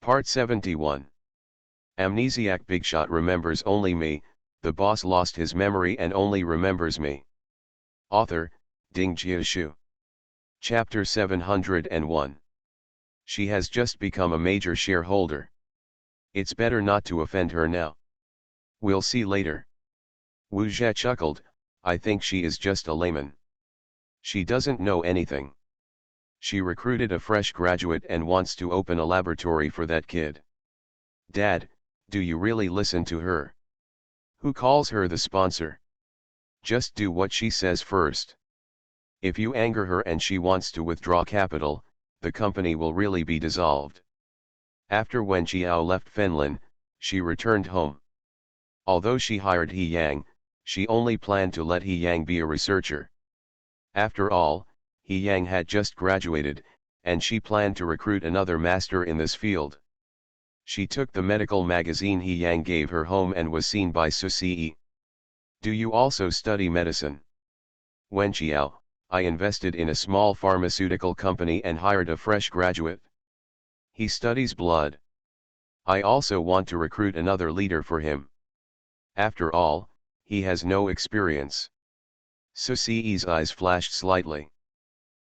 Part 71. Amnesiac Bigshot remembers only me, the boss lost his memory and only remembers me. Author, Ding Jiashu. Chapter 701. She has just become a major shareholder. It's better not to offend her now. We'll see later. Wu Jie chuckled, I think she is just a layman. She doesn't know anything. She recruited a fresh graduate and wants to open a laboratory for that kid. Dad, do you really listen to her? Who calls her the sponsor? Just do what she says first. If you anger her and she wants to withdraw capital, the company will really be dissolved. After Wen Jiao left Fenlin, she returned home. Although she hired He Yang, she only planned to let He Yang be a researcher. After all, He Yang had just graduated, and she planned to recruit another master in this field. She took the medical magazine He Yang gave her home and was seen by Susi. Do you also study medicine? Wen Jiao, I invested in a small pharmaceutical company and hired a fresh graduate. He studies blood. I also want to recruit another leader for him. After all, he has no experience. Susi's eyes flashed slightly.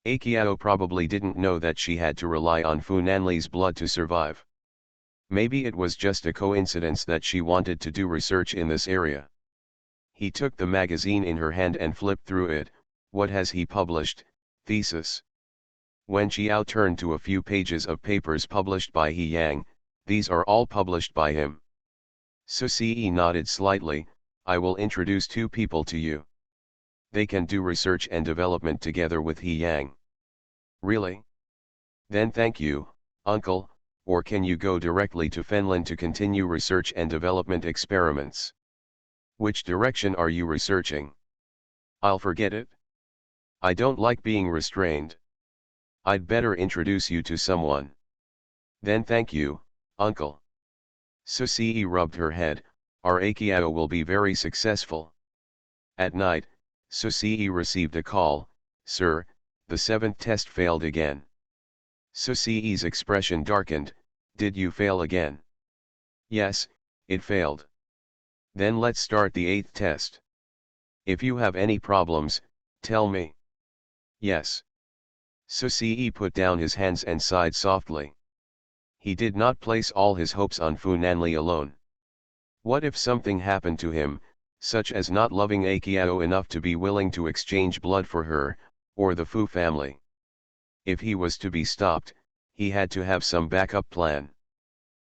Akiao probably didn't know that she had to rely on Fu Nanli's blood to survive. Maybe it was just a coincidence that she wanted to do research in this area. He took the magazine in her hand and flipped through it. What has he published? Thesis. Wen Jiao turned to a few pages of papers published by He Yang. These are all published by him. Susi nodded slightly. I will introduce two people to you. They can do research and development together with He Yang. Really? Then thank you, uncle, or can you go directly to Fenlin to continue research and development experiments? Which direction are you researching? I'll forget it. I don't like being restrained. I'd better introduce you to someone. Then thank you, uncle. Susi rubbed her head. Our Akiao will be very successful. At night, Susi received a call. Sir, the 7th test failed again. Susi's expression darkened. Did you fail again? Yes, it failed. Then let's start the 8th test. If you have any problems, tell me. Yes. Susi put down his hands and sighed softly. He did not place all his hopes on Fu Nanli alone. What if something happened to him, such as not loving Akiao enough to be willing to exchange blood for her, or the Fu family? If he was to be stopped, he had to have some backup plan.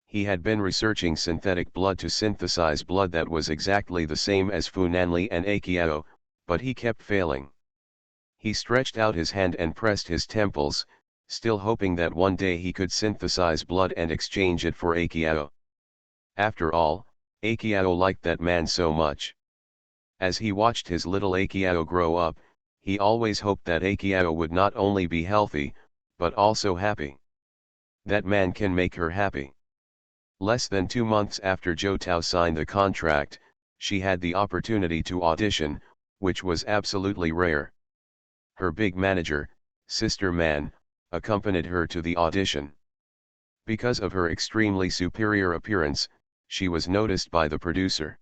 He had been researching synthetic blood to synthesize blood that was exactly the same as Fu Nanli and Akiao, but he kept failing. He stretched out his hand and pressed his temples, still hoping that one day he could synthesize blood and exchange it for Akiao. After all, Akiao liked that man so much. As he watched his little Akiao grow up, he always hoped that Akiao would not only be healthy, but also happy. That man can make her happy. Less than 2 months after Zhou Tao signed the contract, she had the opportunity to audition, which was absolutely rare. Her big manager, Sister Man, accompanied her to the audition. Because of her extremely superior appearance, she was noticed by the producer.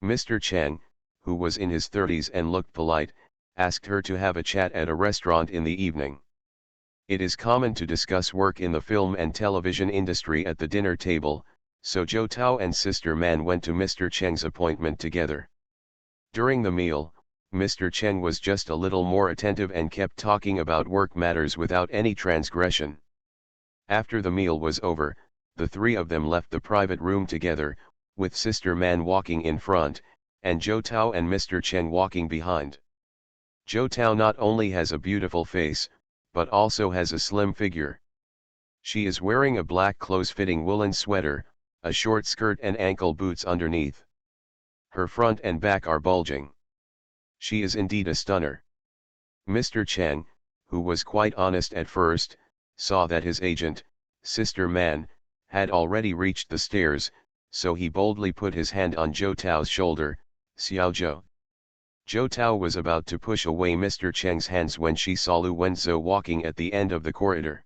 Mr. Cheng, who was in his 30s and looked polite, asked her to have a chat at a restaurant in the evening. It is common to discuss work in the film and television industry at the dinner table, so Zhou Tao and Sister Man went to Mr. Cheng's appointment together. During the meal, Mr. Cheng was just a little more attentive and kept talking about work matters without any transgression. After the meal was over, the three of them left the private room together, with Sister Man walking in front, and Zhou Tao and Mr. Cheng walking behind. Zhou Tao not only has a beautiful face, but also has a slim figure. She is wearing a black close-fitting woolen sweater, a short skirt and ankle boots underneath. Her front and back are bulging. She is indeed a stunner. Mr. Cheng, who was quite honest at first, saw that his agent, Sister Man, had already reached the stairs, so he boldly put his hand on Zhou Tao's shoulder. Xiao Zhou. Zhou Tao was about to push away Mr. Cheng's hands when she saw Lu Wenzhou walking at the end of the corridor.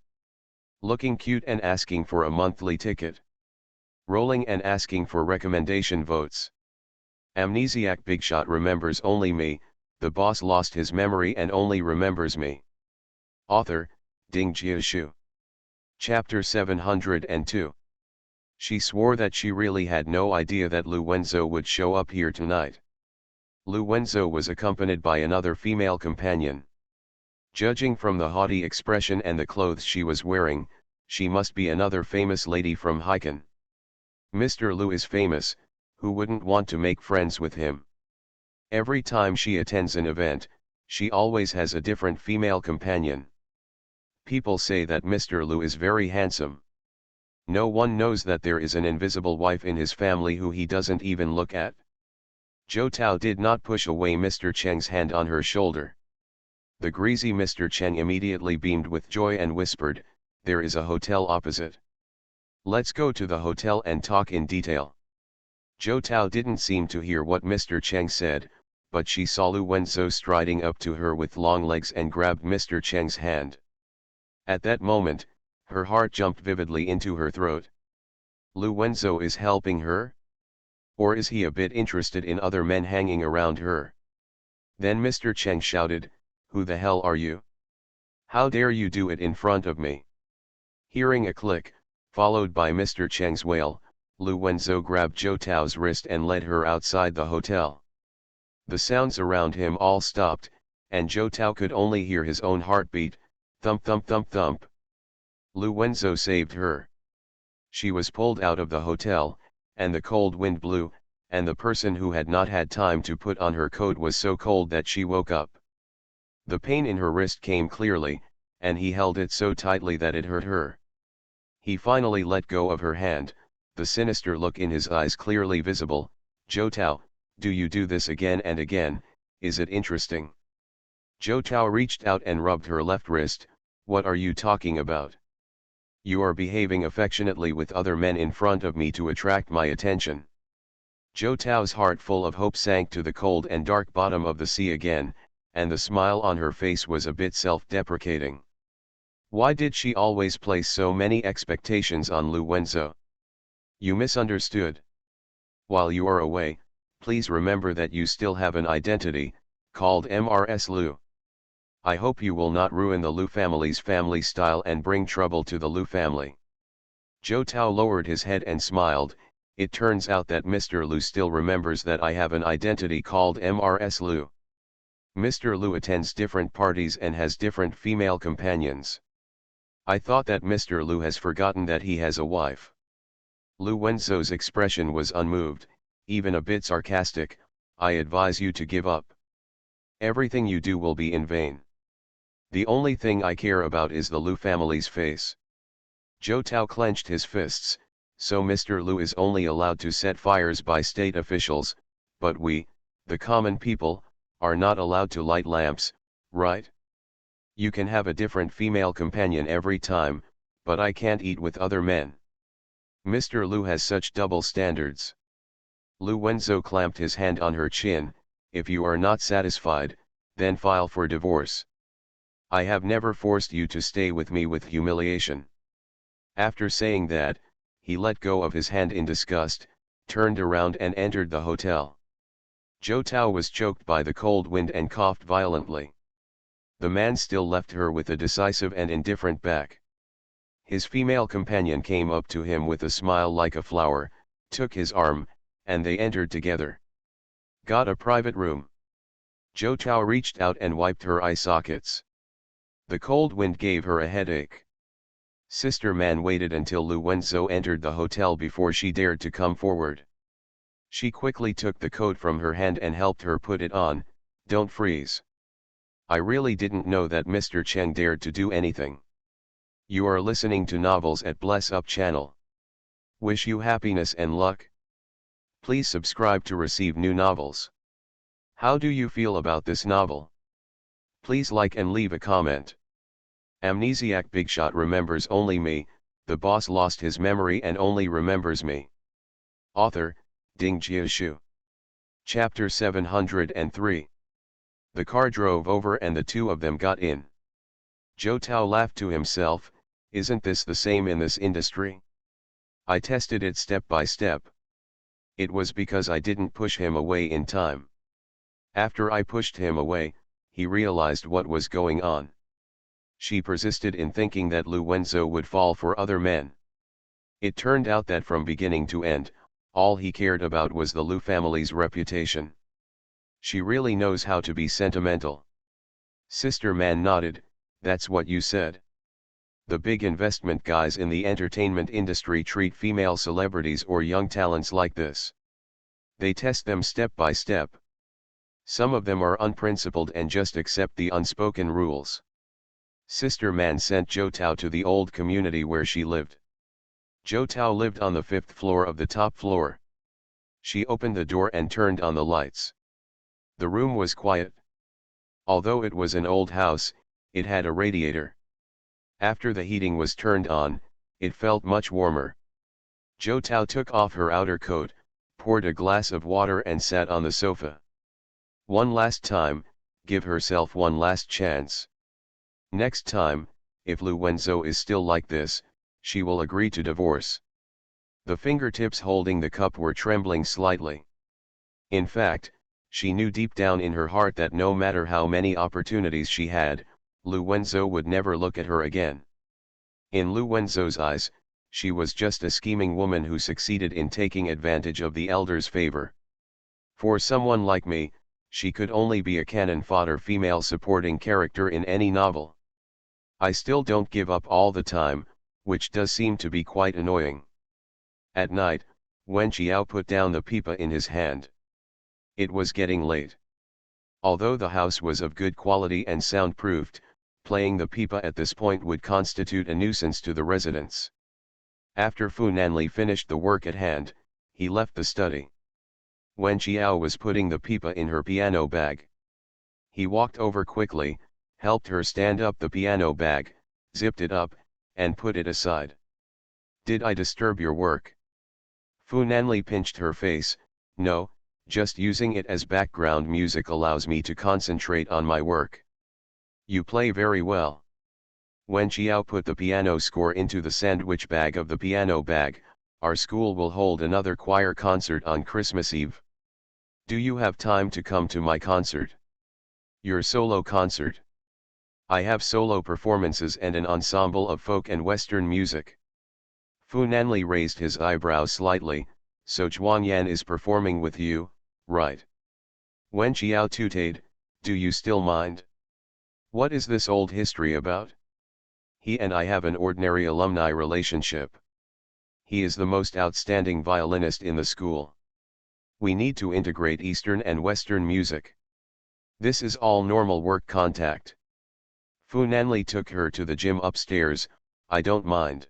Looking cute and asking for a monthly ticket. Rolling and asking for recommendation votes. Amnesiac Bigshot remembers only me, the boss lost his memory and only remembers me. Author, Ding Jiashu. Chapter 702. She swore that she really had no idea that Lu Wenzo would show up here tonight. Lu Wenzo was accompanied by another female companion. Judging from the haughty expression and the clothes she was wearing, she must be another famous lady from Hiken. Mr. Lu is famous, who wouldn't want to make friends with him? Every time she attends an event, she always has a different female companion. People say that Mr. Lu is very handsome. No one knows that there is an invisible wife in his family who he doesn't even look at. Zhou Tao did not push away Mr. Cheng's hand on her shoulder. The greasy Mr. Cheng immediately beamed with joy and whispered, "There is a hotel opposite. Let's go to the hotel and talk in detail." Zhou Tao didn't seem to hear what Mr. Cheng said, but she saw Lu Wenzo striding up to her with long legs and grabbed Mr. Cheng's hand. At that moment, her heart jumped vividly into her throat. Lu Wenzo is helping her? Or is he a bit interested in other men hanging around her? Then Mr. Cheng shouted, "Who the hell are you? How dare you do it in front of me?" Hearing a click, followed by Mr. Cheng's wail, Lu Wenzo grabbed Zhou Tao's wrist and led her outside the hotel. The sounds around him all stopped, and Zhou Tao could only hear his own heartbeat, thump thump thump thump. Lu Wenzo saved her. She was pulled out of the hotel, and the cold wind blew, and the person who had not had time to put on her coat was so cold that she woke up. The pain in her wrist came clearly, and he held it so tightly that it hurt her. He finally let go of her hand, the sinister look in his eyes clearly visible. "Zhou Tao, do you do this again and again? Is it interesting?" Zhou Tao reached out and rubbed her left wrist. "What are you talking about? You are behaving affectionately with other men in front of me to attract my attention." Zhou Tao's heart full of hope sank to the cold and dark bottom of the sea again, and the smile on her face was a bit self-deprecating. Why did she always place so many expectations on Lu Wenzo? You misunderstood. While you are away, please remember that you still have an identity, called Mrs. Lu. I hope you will not ruin the Lu family's family style and bring trouble to the Lu family. Zhou Tao lowered his head and smiled. "It turns out that Mr. Lu still remembers that I have an identity called Mrs. Lu. Mr. Lu attends different parties and has different female companions. I thought that Mr. Lu has forgotten that he has a wife." Lu Wenzo's expression was unmoved, even a bit sarcastic. "I advise you to give up. Everything you do will be in vain. The only thing I care about is the Lu family's face." Zhou Tao clenched his fists. "So Mr. Lu is only allowed to set fires by state officials, but we, the common people, are not allowed to light lamps, right? You can have a different female companion every time, but I can't eat with other men. Mr. Lu has such double standards." Lu Wenzo clamped his hand on her chin. "If you are not satisfied, then file for divorce. I have never forced you to stay with me with humiliation." After saying that, he let go of his hand in disgust, turned around and entered the hotel. Zhou Tao was choked by the cold wind and coughed violently. The man still left her with a decisive and indifferent back. His female companion came up to him with a smile like a flower, took his arm, and they entered together. "Got a private room?" Zhou Tao reached out and wiped her eye sockets. The cold wind gave her a headache. Sister Man waited until Lu Wenzo entered the hotel before she dared to come forward. She quickly took the coat from her hand and helped her put it on. "Don't freeze. I really didn't know that Mr. Cheng dared to do anything." You are listening to Novels at Bless Up channel. Wish you happiness and luck. Please subscribe to receive new novels. How do you feel about this novel? Please like and leave a comment. Amnesiac Bigshot remembers only me, the boss lost his memory and only remembers me. Author, Ding Jiashu. Chapter 703. The car drove over and the two of them got in. Zhou Tao laughed to himself. Isn't this the same in this industry? I tested it step by step. It was because I didn't push him away in time. After I pushed him away, he realized what was going on. She persisted in thinking that Lu Wenzo would fall for other men. It turned out that from beginning to end, all he cared about was the Lu family's reputation. She really knows how to be sentimental. Sister Man nodded, that's what you said. The big investment guys in the entertainment industry treat female celebrities or young talents like this. They test them step by step. Some of them are unprincipled and just accept the unspoken rules. Sister Man sent Zhou Tao to the old community where she lived. Zhou Tao lived on the 5th floor of the top floor. She opened the door and turned on the lights. The room was quiet. Although it was an old house, it had a radiator. After the heating was turned on, it felt much warmer. Zhou Tao took off her outer coat, poured a glass of water and sat on the sofa. One last time, give herself one last chance. Next time, if Lu Wenzo is still like this, she will agree to divorce. The fingertips holding the cup were trembling slightly. In fact, she knew deep down in her heart that no matter how many opportunities she had, Lu Wenzo would never look at her again. In Lu Wenzo's eyes, she was just a scheming woman who succeeded in taking advantage of the elder's favor. For someone like me, she could only be a cannon fodder female supporting character in any novel. I still don't give up all the time, which does seem to be quite annoying. At night, Wen Qiao put down the pipa in his hand. It was getting late. Although the house was of good quality and soundproofed, playing the pipa at this point would constitute a nuisance to the residents. After Fu Nanli finished the work at hand, he left the study. Wen Qiao was putting the pipa in her piano bag. He walked over quickly, helped her stand up the piano bag, zipped it up, and put it aside. Did I disturb your work? Fu Nanli pinched her face. No, just using it as background music allows me to concentrate on my work. You play very well. Wen Qiao put the piano score into the sandwich bag of the piano bag. Our school will hold another choir concert on Christmas Eve. Do you have time to come to my concert? Your solo concert? I have solo performances and an ensemble of folk and Western music. Fu Nanli raised his eyebrows slightly. So Zhuangyan is performing with you, right? Wen Qiao tooted, do you still mind? What is this old history about? He and I have an ordinary alumni relationship. He is the most outstanding violinist in the school. We need to integrate Eastern and Western music. This is all normal work contact. Fu Nanli took her to the gym upstairs. I don't mind.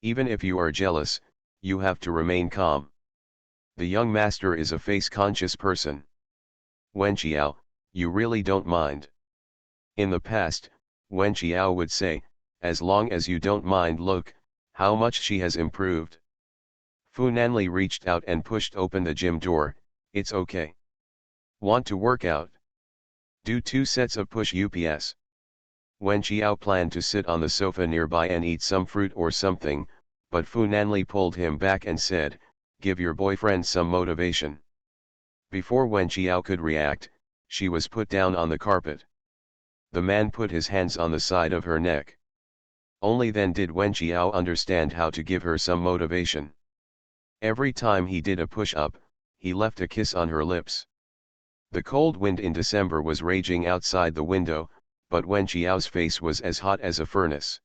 Even if you are jealous, you have to remain calm. The young master is a face-conscious person. Wen Qiao, you really don't mind. In the past, Wen Qiao would say, as long as you don't mind, look, how much she has improved. Fu Nanli reached out and pushed open the gym door. It's okay. Want to work out? Do 2 sets of push-ups. Wen Qiao planned to sit on the sofa nearby and eat some fruit or something, but Fu Nanli pulled him back and said, give your boyfriend some motivation. Before Wen Qiao could react, she was put down on the carpet. The man put his hands on the side of her neck. Only then did Wen Qiao understand how to give her some motivation. Every time he did a push-up, he left a kiss on her lips. The cold wind in December was raging outside the window, but Wen Qiao's face was as hot as a furnace.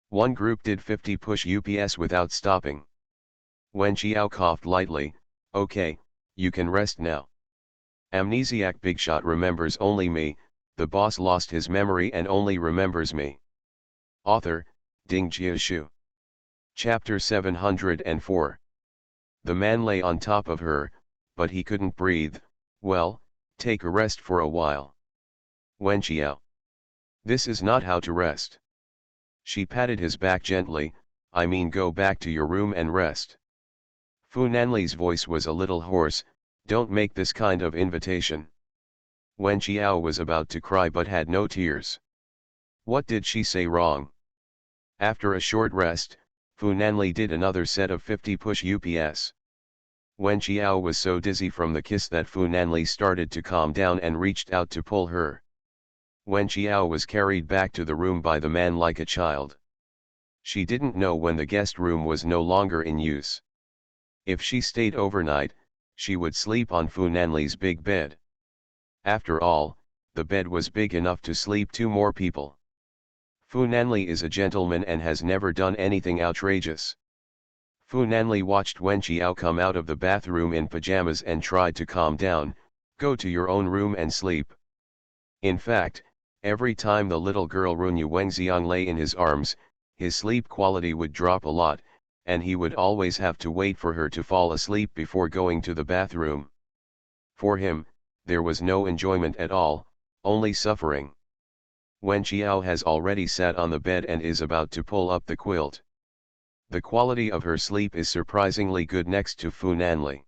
One group did 50 push-ups without stopping. Wen Qiao coughed lightly. Okay, you can rest now. Amnesiac Bigshot remembers only me. The boss lost his memory and only remembers me. Author, Ding Jiashu. Chapter 704. The man lay on top of her, but he couldn't breathe. Well, take a rest for a while. Wen Qiao. This is not how to rest. She patted his back gently. I mean, go back to your room and rest. Fu Nanli's voice was a little hoarse. Don't make this kind of invitation. Wen Qiao was about to cry but had no tears. What did she say wrong? After a short rest, Fu Nanli did another set of 50 push ups. Wen Qiao was so dizzy from the kiss that Fu Nanli started to calm down and reached out to pull her. Wen Qiao was carried back to the room by the man like a child. She didn't know when the guest room was no longer in use. If she stayed overnight, she would sleep on Fu Nanli's big bed. After all, the bed was big enough to sleep 2 more people. Fu Nanli is a gentleman and has never done anything outrageous. Fu Nanli watched Wen Qiao come out of the bathroom in pajamas and tried to calm down. Go to your own room and sleep. In fact, every time the little girl Runyu Wengxiang lay in his arms, his sleep quality would drop a lot, and he would always have to wait for her to fall asleep before going to the bathroom. For him, there was no enjoyment at all, only suffering. Wen Qiao has already sat on the bed and is about to pull up the quilt. The quality of her sleep is surprisingly good next to Fu Nanli.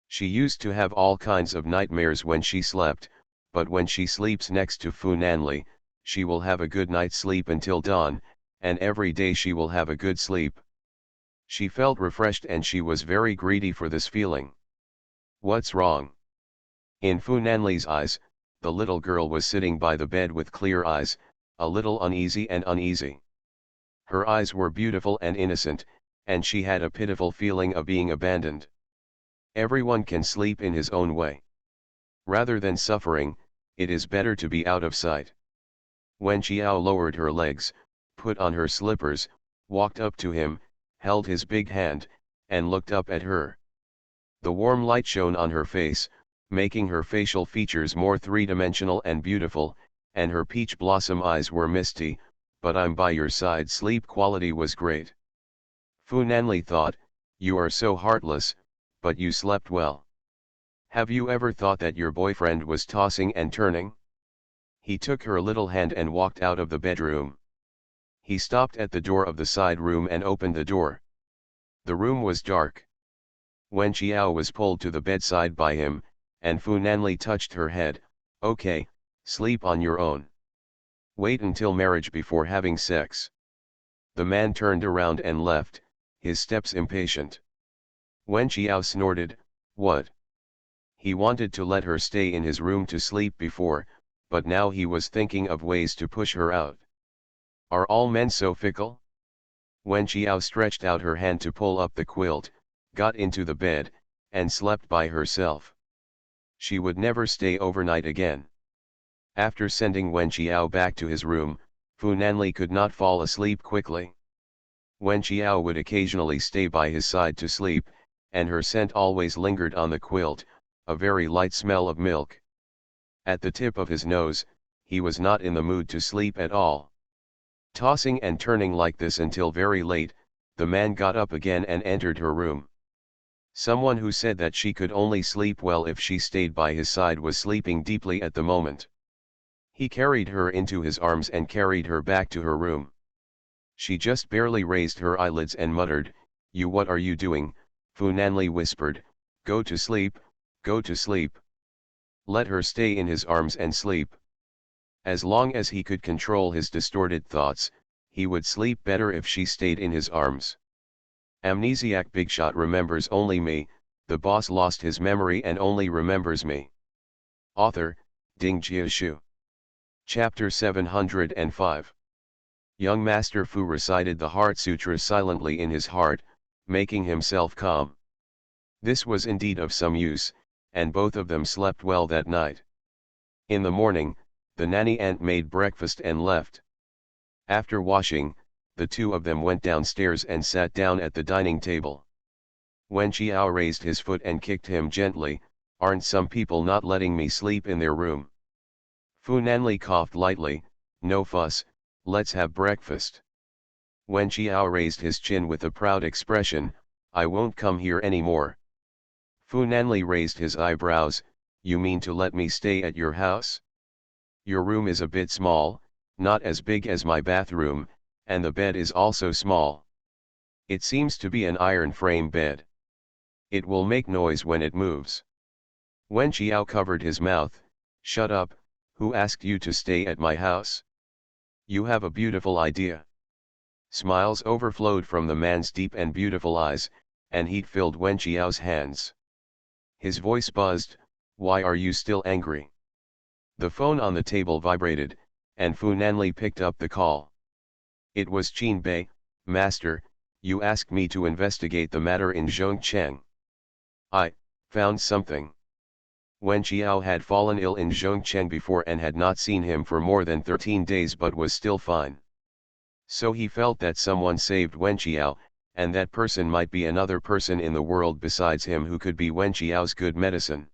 She used to have all kinds of nightmares when she slept, but when she sleeps next to Fu Nanli, she will have a good night's sleep until dawn, and every day she will have a good sleep. She felt refreshed and she was very greedy for this feeling. What's wrong? In Fu Nanli's eyes, the little girl was sitting by the bed with clear eyes, a little uneasy and uneasy. Her eyes were beautiful and innocent, and she had a pitiful feeling of being abandoned. Everyone can sleep in his own way. Rather than suffering, it is better to be out of sight. Wen Qiao lowered her legs, put on her slippers, walked up to him, held his big hand, and looked up at her. The warm light shone on her face, making her facial features more three-dimensional and beautiful, and her peach blossom eyes were misty, but I'm by your side. Sleep quality was great. Fu Nanli thought, you are so heartless, but you slept well. Have you ever thought that your boyfriend was tossing and turning? He took her little hand and walked out of the bedroom. He stopped at the door of the side room and opened the door. The room was dark. Wen Qiao was pulled to the bedside by him, and Fu Nanli touched her head. Okay, sleep on your own. Wait until marriage before having sex. The man turned around and left, his steps impatient. Wen Qiao snorted, what? He wanted to let her stay in his room to sleep before, but now he was thinking of ways to push her out. Are all men so fickle? Wen Qiao stretched out her hand to pull up the quilt, got into the bed, and slept by herself. She would never stay overnight again. After sending Wen Qiao back to his room, Fu Nanli could not fall asleep quickly. Wen Qiao would occasionally stay by his side to sleep, and her scent always lingered on the quilt, a very light smell of milk. At the tip of his nose, he was not in the mood to sleep at all. Tossing and turning like this until very late, the man got up again and entered her room. Someone who said that she could only sleep well if she stayed by his side was sleeping deeply at the moment. He carried her into his arms and carried her back to her room. She just barely raised her eyelids and muttered, "You, what are you doing?" Fu Nanli whispered, "Go to sleep, go to sleep." Let her stay in his arms and sleep. As long as he could control his distorted thoughts, he would sleep better if she stayed in his arms. Amnesiac Bigshot remembers only me, the boss lost his memory and only remembers me. Author, Ding Jiashu. Chapter 705. Young Master Fu recited the Heart Sutra silently in his heart, making himself calm. This was indeed of some use, and both of them slept well that night. In the morning, the nanny aunt made breakfast and left. After washing, the two of them went downstairs and sat down at the dining table. Wen Qiao raised his foot and kicked him gently. "Aren't some people not letting me sleep in their room?" Fu Nanli coughed lightly, "No fuss, let's have breakfast." Wen Qiao raised his chin with a proud expression, "I won't come here anymore." Fu Nanli raised his eyebrows, "You mean to let me stay at your house? Your room is a bit small, not as big as my bathroom, and the bed is also small. It seems to be an iron frame bed. It will make noise when it moves." Wen Qiao covered his mouth, "Shut up, who asked you to stay at my house? You have a beautiful idea. Smiles overflowed from the man's deep and beautiful eyes, and heat filled Wen Qiao's hands. His voice buzzed, "Why are you still angry?" The phone on the table vibrated, and Fu Nanli picked up the call. It was Qin Bei. "Master, you asked me to investigate the matter in Zhongcheng. I found something." Wen Qiao had fallen ill in Zhongcheng before and had not seen him for more than 13 days but was still fine. So he felt that someone saved Wen Qiao, and that person might be another person in the world besides him who could be Wen Qiao's good medicine.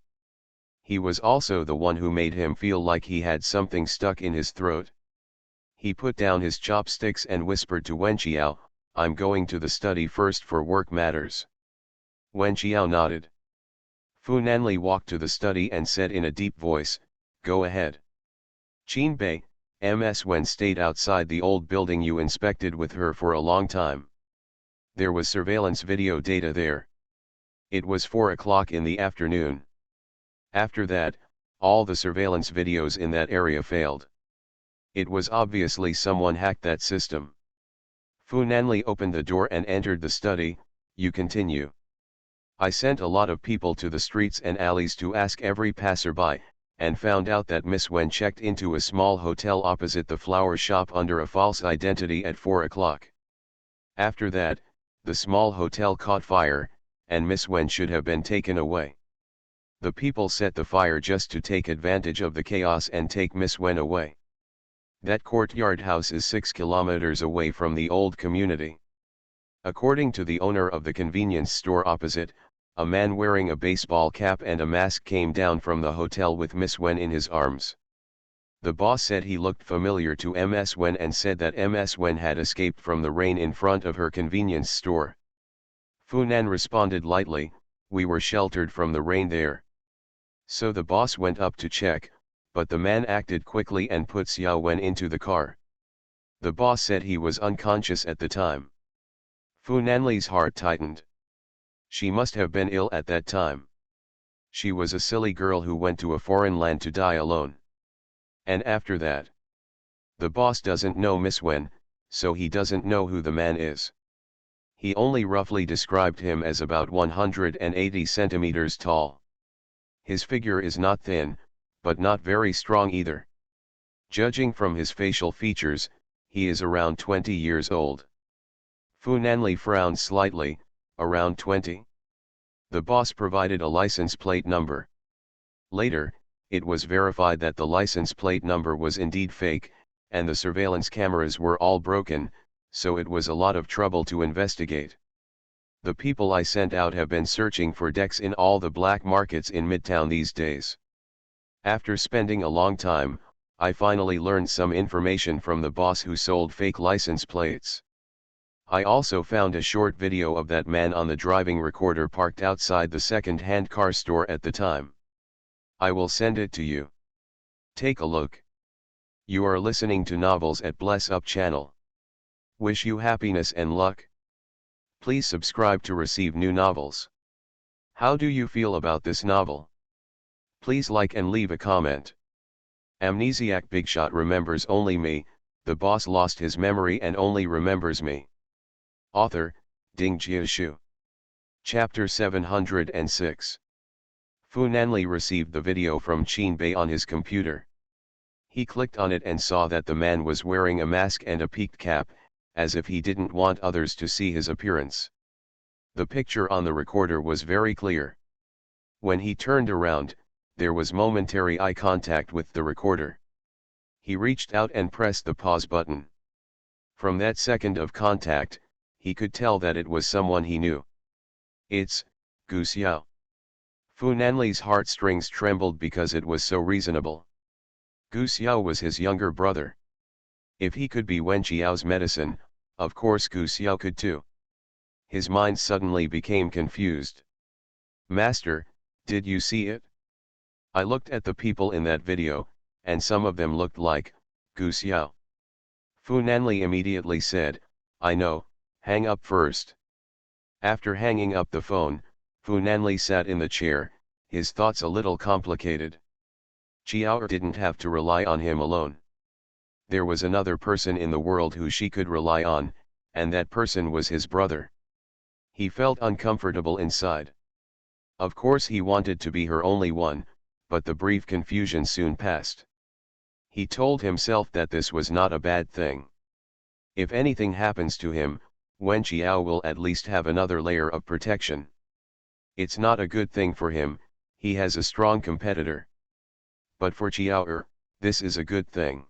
He was also the one who made him feel like he had something stuck in his throat. He put down his chopsticks and whispered to Wen Qiao, "I'm going to the study first for work matters." Wen Qiao nodded. Fu Nanli walked to the study and said in a deep voice, "Go ahead." Qin Bei, Ms. Wen stayed outside the old building you inspected with her for a long time. There was surveillance video data there. It was 4 o'clock in the afternoon. After that, all the surveillance videos in that area failed. It was obviously someone hacked that system. Fu Nanli opened the door and entered the study. "You continue." "I sent a lot of people to the streets and alleys to ask every passerby, and found out that Miss Wen checked into a small hotel opposite the flower shop under a false identity at 4 o'clock. After that, the small hotel caught fire, and Miss Wen should have been taken away. The people set the fire just to take advantage of the chaos and take Miss Wen away. That courtyard house is 6 kilometers away from the old community. According to the owner of the convenience store opposite, a man wearing a baseball cap and a mask came down from the hotel with Miss Wen in his arms. The boss said he looked familiar to Ms. Wen and said that Ms. Wen had escaped from the rain in front of her convenience store." Fu Nan responded lightly, "We were sheltered from the rain there." So the boss went up to check, but the man acted quickly and put Xiao Wen into the car. The boss said he was unconscious at the time. Fu Nanli's heart tightened. She must have been ill at that time. She was a silly girl who went to a foreign land to die alone. And after that, the boss doesn't know Miss Wen, so he doesn't know who the man is. He only roughly described him as about 180 centimeters tall. His figure is not thin, but not very strong either. Judging from his facial features, he is around 20 years old. Fu Nanli frowned slightly. "Around 20? The boss provided a license plate number. Later, it was verified that the license plate number was indeed fake, and the surveillance cameras were all broken, so it was a lot of trouble to investigate. The people I sent out have been searching for decks in all the black markets in Midtown these days. After spending a long time, I finally learned some information from the boss who sold fake license plates. I also found a short video of that man on the driving recorder parked outside the second-hand car store at the time. I will send it to you. Take a look. You are listening to Novels at Bless Up channel. Wish you happiness and luck. Please subscribe to receive new novels. How do you feel about this novel? Please like and leave a comment. Amnesiac Bigshot remembers only me, the boss lost his memory and only remembers me. Author, Ding Jiashu. Chapter 706. Fu Nanli received the video from Qin Bei on his computer. He clicked on it and saw that the man was wearing a mask and a peaked cap, as if he didn't want others to see his appearance. The picture on the recorder was very clear. When he turned around, there was momentary eye contact with the recorder. He reached out and pressed the pause button. From that second of contact, he could tell that it was someone he knew. "It's Gu Xiao." Fu Nanli's heartstrings trembled because it was so reasonable. Gu Xiao was his younger brother. If he could be Wen Qiao's medicine, of course Gu Xiao could too. His mind suddenly became confused. "Master, did you see it? I looked at the people in that video, and some of them looked like Gu Xiao." Fu Nanli immediately said, "I know, hang up first." After hanging up the phone, Fu Nanli sat in the chair, his thoughts a little complicated. Qiao didn't have to rely on him alone. There was another person in the world who she could rely on, and that person was his brother. He felt uncomfortable inside. Of course he wanted to be her only one, but the brief confusion soon passed. He told himself that this was not a bad thing. If anything happens to him, Wen Qiao will at least have another layer of protection. It's not a good thing for him, he has a strong competitor. But for Qiao, this is a good thing.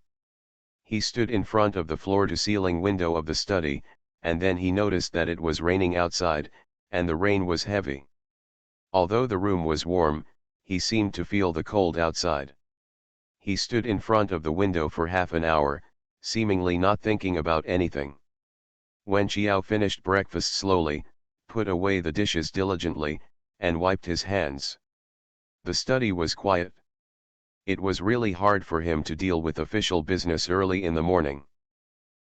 He stood in front of the floor-to-ceiling window of the study, and then he noticed that it was raining outside, and the rain was heavy. Although the room was warm, he seemed to feel the cold outside. He stood in front of the window for half an hour, seemingly not thinking about anything. Wen Qiao finished breakfast slowly, put away the dishes diligently, and wiped his hands. The study was quiet. It was really hard for him to deal with official business early in the morning.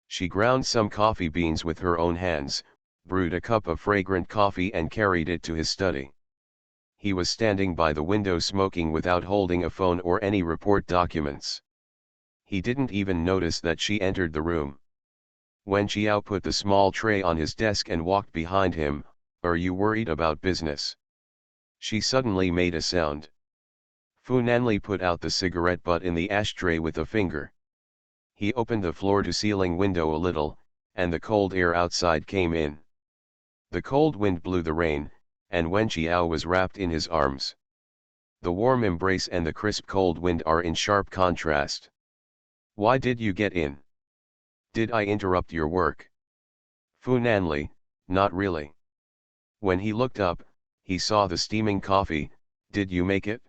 She ground some coffee beans with her own hands, brewed a cup of fragrant coffee and carried it to his study. He was standing by the window smoking without holding a phone or any report documents. He didn't even notice that she entered the room. Wen Qiao put the small tray on his desk and walked behind him. Are you worried about business? She suddenly made a sound. Fu Nanli put out the cigarette butt in the ashtray with a finger. He opened the floor-to-ceiling window a little, and the cold air outside came in. The cold wind blew the rain, and Wen Qiao was wrapped in his arms. The warm embrace and the crisp cold wind are in sharp contrast. Why did you get in? Did I interrupt your work? Fu Nanli, not really. When he looked up, he saw the steaming coffee. Did you make it?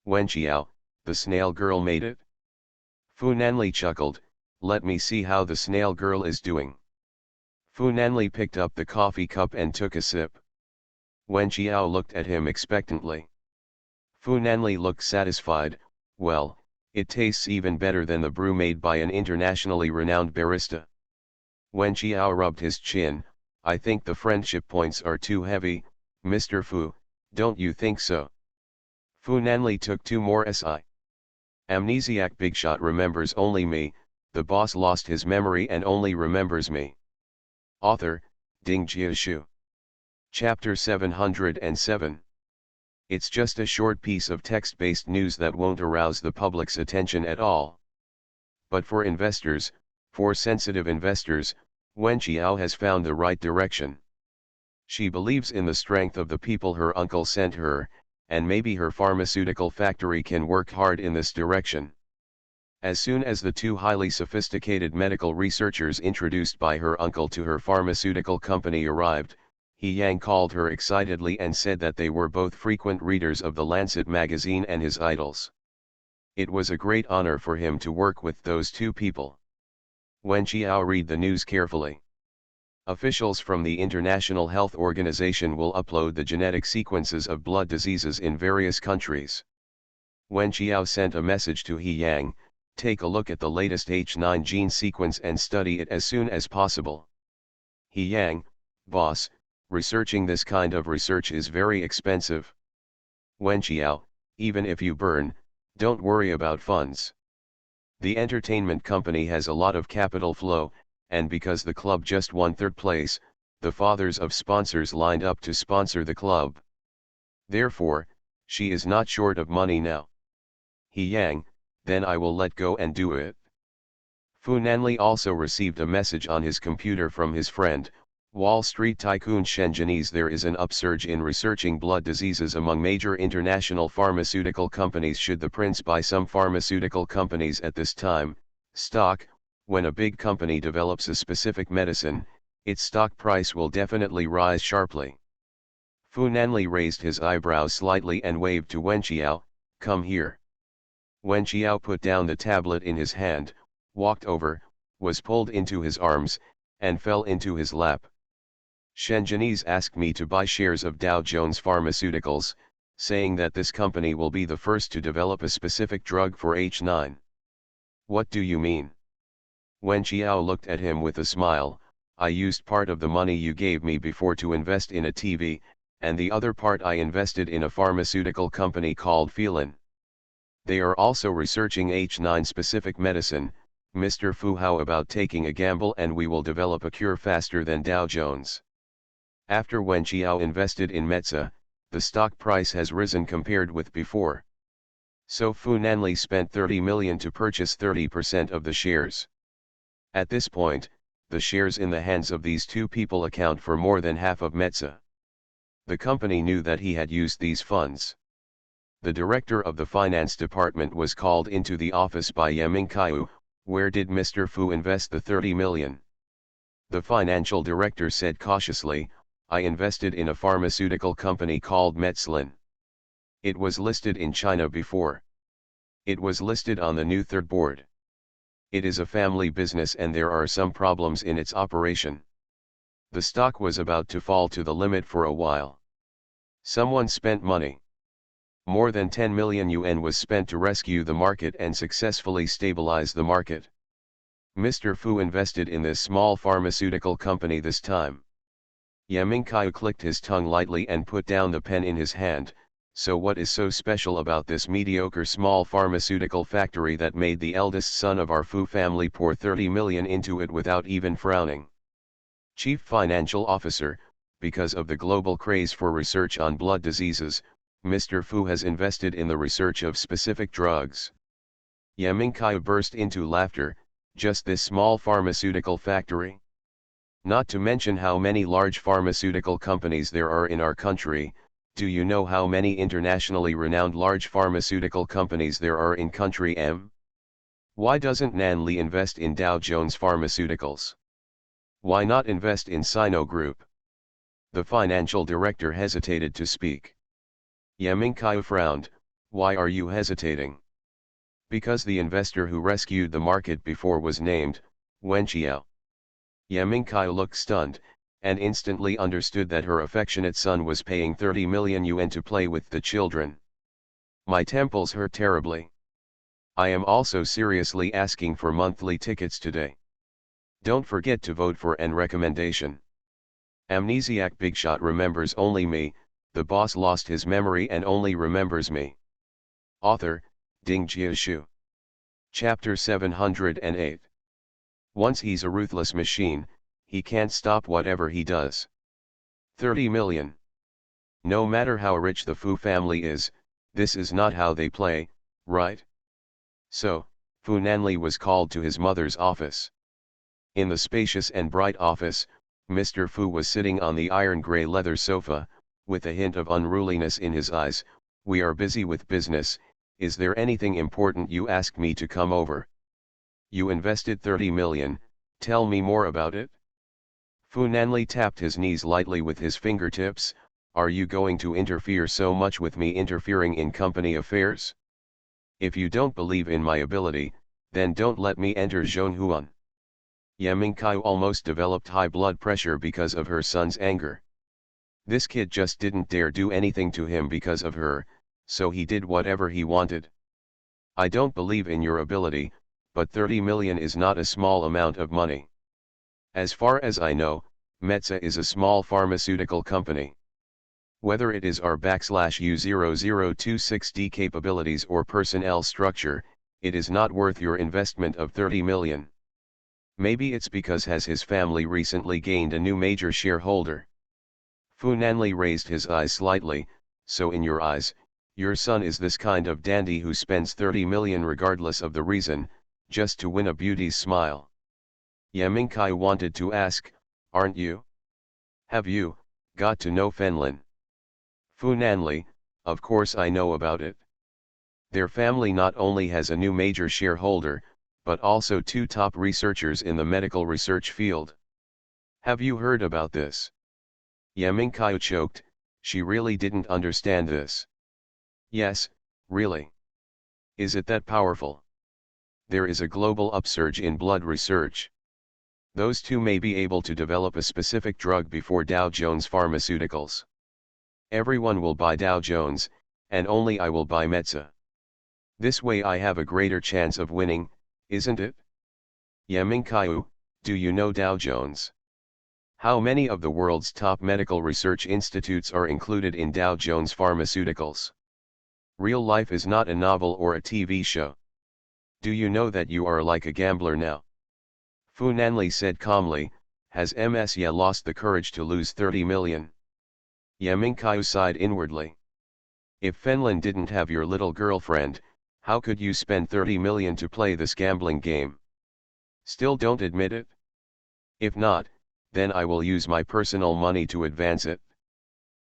Wen Qiao, the snail girl made it? Fu Nanli chuckled, let me see how the snail girl is doing. Fu Nanli picked up the coffee cup and took a sip. Wen Qiao looked at him expectantly. Fu Nanli looked satisfied. Well, it tastes even better than the brew made by an internationally renowned barista. Wen Qiao rubbed his chin. I think the friendship points are too heavy, Mr. Fu, don't you think so? Fu Nanli took 2 more SI. Amnesiac Bigshot remembers only me, the boss lost his memory and only remembers me. Author, Ding Jiashu. Chapter 707. It's just a short piece of text-based news that won't arouse the public's attention at all. But for investors, for sensitive investors, Wen Qiao has found the right direction. She believes in the strength of the people her uncle sent her, and maybe her pharmaceutical factory can work hard in this direction. As soon as the 2 highly sophisticated medical researchers introduced by her uncle to her pharmaceutical company arrived, He Yang called her excitedly and said that they were both frequent readers of the Lancet magazine and his idols. It was a great honor for him to work with those 2 people. Wen Qiao read the news carefully. Officials from the International Health Organization will upload the genetic sequences of blood diseases in various countries. Wen Qiao sent a message to He Yang, take a look at the latest H9 gene sequence and study it as soon as possible. He Yang, boss, researching this kind of research is very expensive. Wen Qiao, even if you burn, don't worry about funds. The entertainment company has a lot of capital flow, and because the club just won 3rd place, the fathers of sponsors lined up to sponsor the club. Therefore, she is not short of money now. He Yang, then I will let go and do it. Fu Nanli also received a message on his computer from his friend, Wall Street tycoon Shen Jianese. There is an upsurge in researching blood diseases among major international pharmaceutical companies. Should the prince buy some pharmaceutical companies at this time, stock, when a big company develops a specific medicine, its stock price will definitely rise sharply. Fu Nanli raised his eyebrows slightly and waved to Wen Qiao, come here. Wen Qiao put down the tablet in his hand, walked over, was pulled into his arms, and fell into his lap. Shen Jianese asked me to buy shares of Dow Jones Pharmaceuticals, saying that this company will be the first to develop a specific drug for H9. What do you mean? Wen Qiao looked at him with a smile. I used part of the money you gave me before to invest in a TV, and the other part I invested in a pharmaceutical company called Felin. They are also researching H9 specific medicine, Mr. Fu, how about taking a gamble and we will develop a cure faster than Dow Jones? After Wen Qiao invested in Metsä, the stock price has risen compared with before. So Fu Nanli spent 30 million to purchase 30% of the shares. At this point, the shares in the hands of these two people account for more than half of Metsä. The company knew that he had used these funds. The director of the finance department was called into the office by Ye Mingqiu. Where did Mr. Fu invest the 30 million? The financial director said cautiously, I invested in a pharmaceutical company called Metslin. It was listed in China before. It was listed on the new third board. It is a family business and there are some problems in its operation. The stock was about to fall to the limit for a while. Someone spent money. More than 10 million yuan was spent to rescue the market and successfully stabilize the market. Mr. Fu invested in this small pharmaceutical company this time. Ye Mingqiu clicked his tongue lightly and put down the pen in his hand. So what is so special about this mediocre small pharmaceutical factory that made the eldest son of our Fu family pour 30 million into it without even frowning? Chief Financial Officer, because of the global craze for research on blood diseases, Mr. Fu has invested in the research of specific drugs. Ye Mingqiu burst into laughter. Just this small pharmaceutical factory? Not to mention how many large pharmaceutical companies there are in our country. Do you know how many internationally renowned large pharmaceutical companies there are in country M? Why doesn't Nanli invest in Dow Jones Pharmaceuticals? Why not invest in Sino Group? The financial director hesitated to speak. Ye Mingqiu frowned. Why are you hesitating? Because the investor who rescued the market before was named, Wen Qiao. Ye Mingqiu looked stunned, and instantly understood that her affectionate son was paying 30 million yuan to play with the children. My temples hurt terribly. I am also seriously asking for monthly tickets today. Don't forget to vote for an recommendation. Amnesiac Bigshot remembers only me. The boss lost his memory and only remembers me. Author, Ding Jiashu. Chapter 708. Once he's a ruthless machine, he can't stop whatever he does. 30 million. No matter how rich the Fu family is, this is not how they play, right? So, Fu Nanli was called to his mother's office. In the spacious and bright office, Mr. Fu was sitting on the iron gray leather sofa, with a hint of unruliness in his eyes. We are busy with business. Is there anything important you asked me to come over? You invested 30 million, tell me more about it. Fu Nanli tapped his knees lightly with his fingertips. Are you going to interfere so much with me interfering in company affairs? If you don't believe in my ability, then don't let me enter Zhonghuan. Ye Mingqiu almost developed high blood pressure because of her son's anger. This kid just didn't dare do anything to him because of her, so he did whatever he wanted. I don't believe in your ability, but 30 million is not a small amount of money. As far as I know, Metsä is a small pharmaceutical company. Whether it is our U0026D capabilities or personnel structure, it is not worth your investment of 30 million. Maybe it's because has his family recently gained a new major shareholder. Fu Nanli raised his eyes slightly. So in your eyes, your son is this kind of dandy who spends 30 million regardless of the reason, just to win a beauty's smile. Ye Mingqiu wanted to ask, aren't you? Have you got to know Fenlin? Fu Nanli, of course I know about it. Their family not only has a new major shareholder, but also two top researchers in the medical research field. Have you heard about this? Ye Mingqiu choked. She really didn't understand this. Yes, really. Is it that powerful? There is a global upsurge in blood research. Those two may be able to develop a specific drug before Dow Jones Pharmaceuticals. Everyone will buy Dow Jones, and only I will buy Metsä. This way I have a greater chance of winning, isn't it? Ye Mingqiu, do you know Dow Jones? How many of the world's top medical research institutes are included in Dow Jones Pharmaceuticals? Real life is not a novel or a TV show. Do you know that you are like a gambler now? Fu Nanli said calmly, has Amnesiac lost the courage to lose 30 million? Yamingkaiu sighed inwardly. If Fenlin didn't have your little girlfriend, how could you spend 30 million to play this gambling game? Still don't admit it? If not, then I will use my personal money to advance it.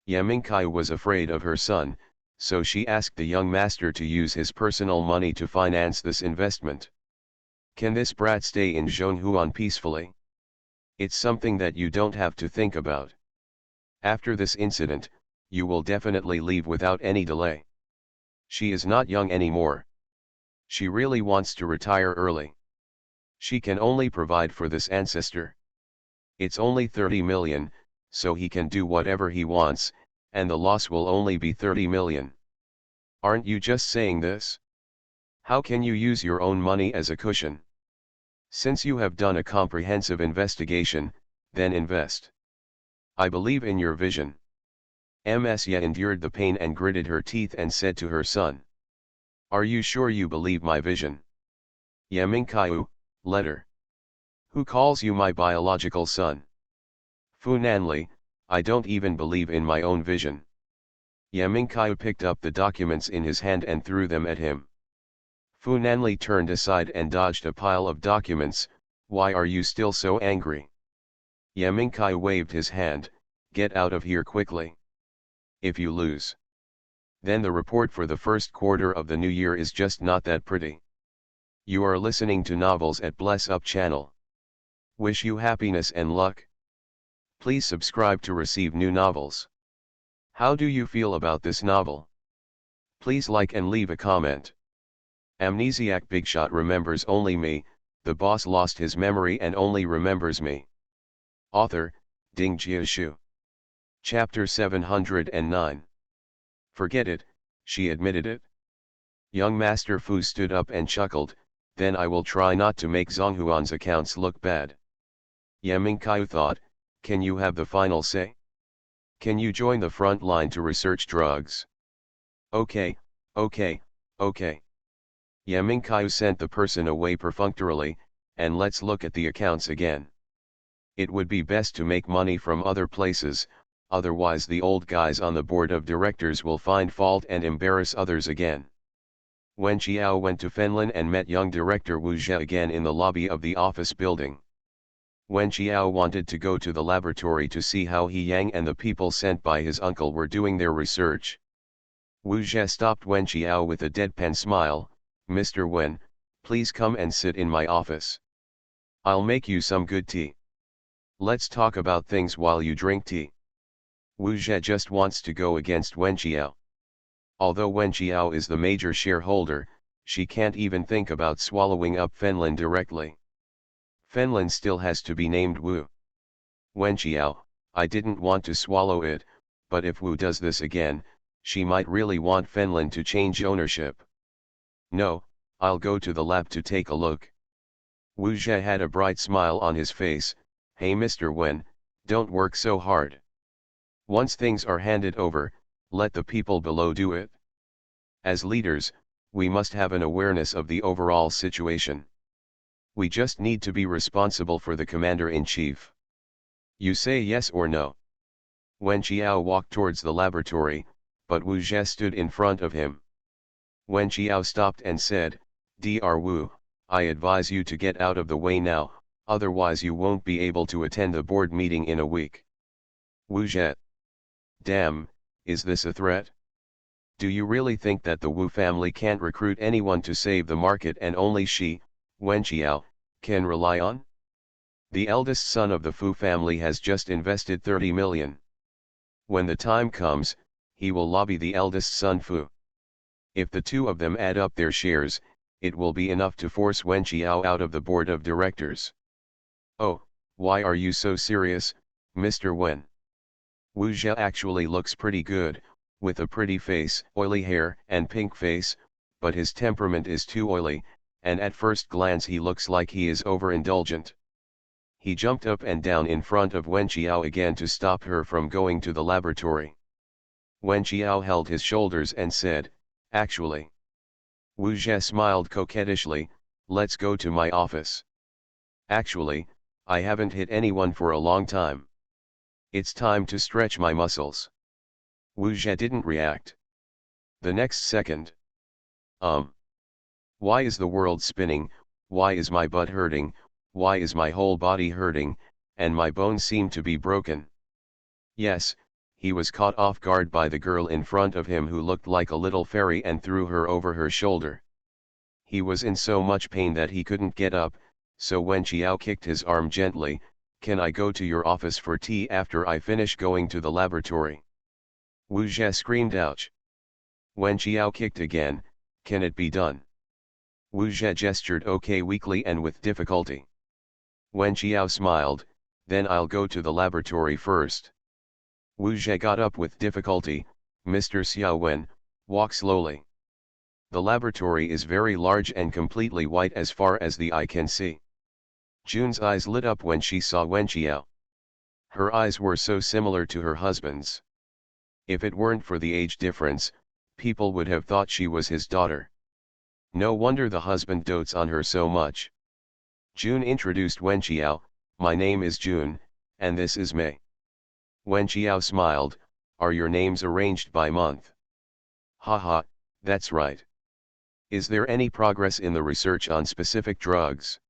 Yamingkaiu was afraid of her son, so she asked the young master to use his personal money to finance this investment. Can this brat stay in Zhonghuan peacefully? It's something that you don't have to think about. After this incident, you will definitely leave without any delay. She is not young anymore. She really wants to retire early. She can only provide for this ancestor. It's only 30 million, so he can do whatever he wants, and the loss will only be 30 million. Aren't you just saying this? How can you use your own money as a cushion? Since you have done a comprehensive investigation, then invest. I believe in your vision. Amnesiac endured the pain and gritted her teeth and said to her son. Are you sure you believe my vision? Yamingkaiu, letter. Who calls you my biological son? Fu Nanli, I don't even believe in my own vision. Yamingkaiu picked up the documents in his hand and threw them at him. Fu Nanli turned aside and dodged a pile of documents. Why are you still so angry? Yamingkaiu waved his hand, get out of here quickly. If you lose, then the report for the first quarter of the new year is just not that pretty. You are listening to Novels at Bless Up channel. Wish you happiness and luck. Please subscribe to receive new novels. How do you feel about this novel? Please like and leave a comment. Amnesiac Bigshot remembers only me, the boss lost his memory and only remembers me. Author, Ding Jiashu. Chapter 709. Forget it, she admitted it. Young Master Fu stood up and chuckled, then I will try not to make Zhonghuan's accounts look bad. Yamingkaiu thought, can you have the final say? Can you join the front line to research drugs? Okay, okay, okay. Yamingkaiu sent the person away perfunctorily, and let's look at the accounts again. It would be best to make money from other places, otherwise the old guys on the board of directors will find fault and embarrass others again. Wen Qiao went to Fenlin and met young director Wu Zhe again in the lobby of the office building. Wen Qiao wanted to go to the laboratory to see how He Yang and the people sent by his uncle were doing their research. Wu Zhe stopped Wen Qiao with a deadpan smile, Mr. Wen, please come and sit in my office. I'll make you some good tea. Let's talk about things while you drink tea. Wu Zhe just wants to go against Wen Qiao. Although Wen Qiao is the major shareholder, she can't even think about swallowing up Fenlin directly. Fenlin still has to be named Wu. Wen Qiao, I didn't want to swallow it, but if Wu does this again, she might really want Fenlin to change ownership. No, I'll go to the lab to take a look. Wu Zhe had a bright smile on his face, hey Mr. Wen, don't work so hard. Once things are handed over, let the people below do it. As leaders, we must have an awareness of the overall situation. We just need to be responsible for the commander-in-chief. You say yes or no? Wen Qiao walked towards the laboratory, but Wu Zhe stood in front of him. Wen Qiao stopped and said, Dr. Wu, I advise you to get out of the way now, otherwise you won't be able to attend the board meeting in a week. Wu Zhe. Damn, is this a threat? Do you really think that the Wu family can't recruit anyone to save the market and only she, Wen Qiao, can rely on? The eldest son of the Fu family has just invested 30 million. When the time comes, he will lobby the eldest son Fu. If the two of them add up their shares, it will be enough to force Wen Qiao out of the board of directors. Oh, why are you so serious, Mr. Wen? Wu Zhe actually looks pretty good, with a pretty face, oily hair and pink face, but his temperament is too oily, and at first glance he looks like he is overindulgent. He jumped up and down in front of Wen Qiao again to stop her from going to the laboratory. Wen Qiao held his shoulders and said, actually. Wu Zhe smiled coquettishly, Let's go to my office. Actually, I haven't hit anyone for a long time. It's time to stretch my muscles. Wu Zhe didn't react. The next second. Why is the world spinning, why is my butt hurting, why is my whole body hurting, and my bones seem to be broken? Yes, he was caught off guard by the girl in front of him who looked like a little fairy and threw her over her shoulder. He was in so much pain that he couldn't get up, so Wen Qiao kicked his arm gently. Can I go to your office for tea after I finish going to the laboratory? Wu Zhe screamed ouch. Wen Qiao kicked again. Can it be done? Wu Zhe gestured okay weakly and with difficulty. Wen Qiao smiled, then I'll go to the laboratory first. Wu Zhe got up with difficulty. Mr. Xiao Wen, walk slowly. The laboratory is very large and completely white as far as the eye can see. Jun's eyes lit up when she saw Wen Qiao. Her eyes were so similar to her husband's. If it weren't for the age difference, people would have thought she was his daughter. No wonder the husband dotes on her so much. Jun introduced Wen Qiao. My name is Jun, and this is Mei. Wen Qiao smiled. Are your names arranged by month? Haha, that's right. Is there any progress in the research on specific drugs?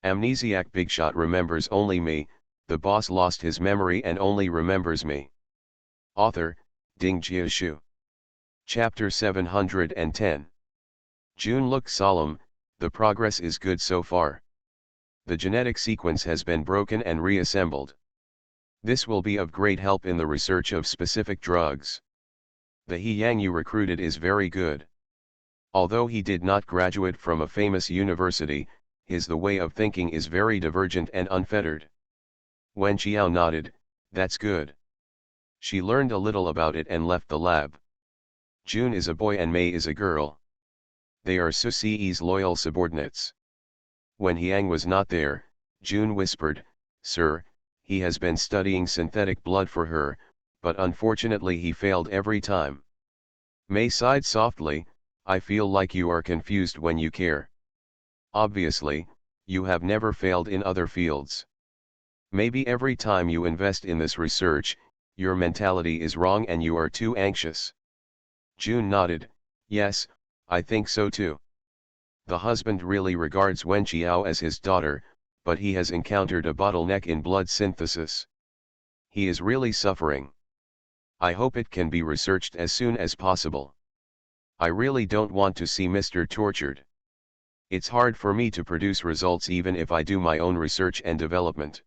Amnesiac Bigshot remembers only me, the boss lost his memory and only remembers me. Author, Ding Jiashu. Chapter 710. Jun looked solemn. The progress is good so far. The genetic sequence has been broken and reassembled. This will be of great help in the research of specific drugs. The He Yang you recruited is very good. Although he did not graduate from a famous university, his the way of thinking is very divergent and unfettered. Wen Qiao nodded, that's good. She learned a little about it and left the lab. Jun is a boy and Mei is a girl. They are Su Ci's loyal subordinates. When Yang was not there, Jun whispered, Sir, he has been studying synthetic blood for her, but unfortunately he failed every time. Mei sighed softly, I feel like you are confused when you care. Obviously, you have never failed in other fields. Maybe every time you invest in this research, your mentality is wrong and you are too anxious. Jun nodded, yes, I think so too. The husband really regards Wen Qiao as his daughter, but he has encountered a bottleneck in blood synthesis. He is really suffering. I hope it can be researched as soon as possible. I really don't want to see Mr. tortured. It's hard for me to produce results even if I do my own research and development.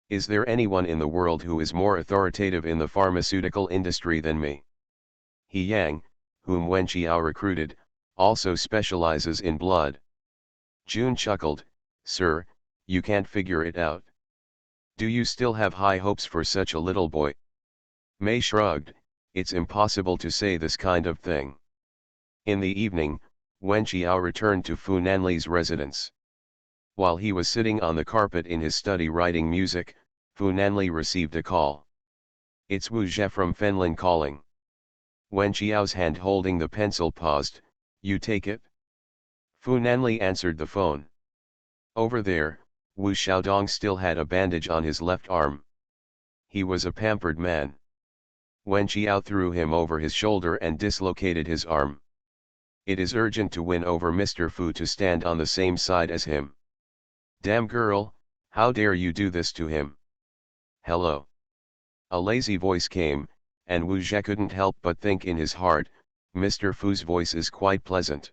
Is there anyone in the world who is more authoritative in the pharmaceutical industry than me? He Yang, whom Wen Qiao recruited, also specializes in blood. Jun chuckled, Sir, you can't figure it out. Do you still have high hopes for such a little boy? Mei shrugged, it's impossible to say this kind of thing. In the evening, Wen Qiao returned to Fu Nanli's residence. While he was sitting on the carpet in his study writing music, Fu Nanli received a call. It's Wu Zhe from Fenlin calling. Wen Qiao's hand holding the pencil paused, you take it? Fu Nanli answered the phone. Over there, Wu Xiaodong still had a bandage on his left arm. He was a pampered man. Wen Qiao threw him over his shoulder and dislocated his arm. It is urgent to win over Mr. Fu to stand on the same side as him. Damn girl, how dare you do this to him? Hello. A lazy voice came, and Wu Zhe couldn't help but think in his heart, Mr. Fu's voice is quite pleasant.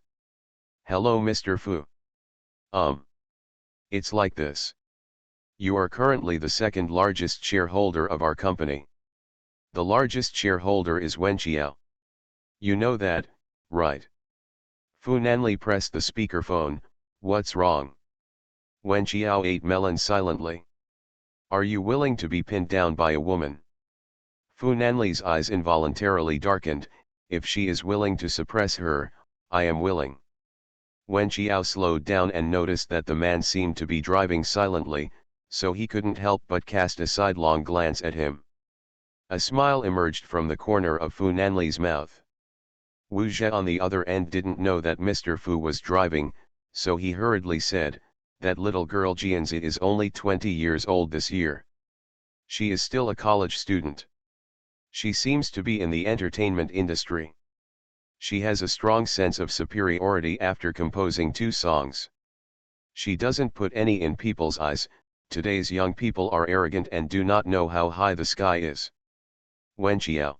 Hello Mr. Fu. It's like this. You are currently the second largest shareholder of our company. The largest shareholder is Wen Qiao. You know that, right? Fu Nanli pressed the speakerphone, what's wrong? Wen Qiao ate melon silently. Are you willing to be pinned down by a woman? Fu Nanli's eyes involuntarily darkened, if she is willing to suppress her, I am willing. Wen Qiao slowed down and noticed that the man seemed to be driving silently, so he couldn't help but cast a sidelong glance at him. A smile emerged from the corner of Fu Nanli's mouth. Wu Zhe on the other end didn't know that Mr. Fu was driving, so he hurriedly said, that little girl Jianzi is only 20 years old this year. She is still a college student. She seems to be in the entertainment industry. She has a strong sense of superiority after composing 2 songs. She doesn't put any in people's eyes. Today's young people are arrogant and do not know how high the sky is. Wen Qiao.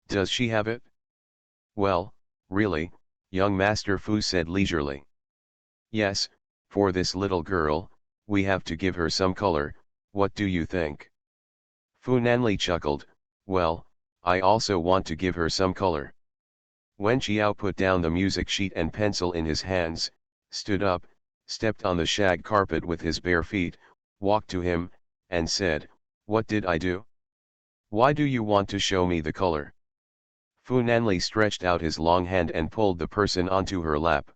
Does she have it? Well, really, young Master Fu said leisurely. Yes, for this little girl, we have to give her some color. What do you think? Fu Nanli chuckled, well, I also want to give her some color. Wen Qiao put down the music sheet and pencil in his hands, stood up, stepped on the shag carpet with his bare feet, walked to him, and said, what did I do? Why do you want to show me the color? Fu Nanli stretched out his long hand and pulled the person onto her lap.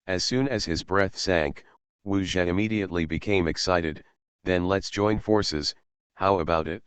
As soon as his breath sank, Wu Zhe immediately became excited, then let's join forces, how about it?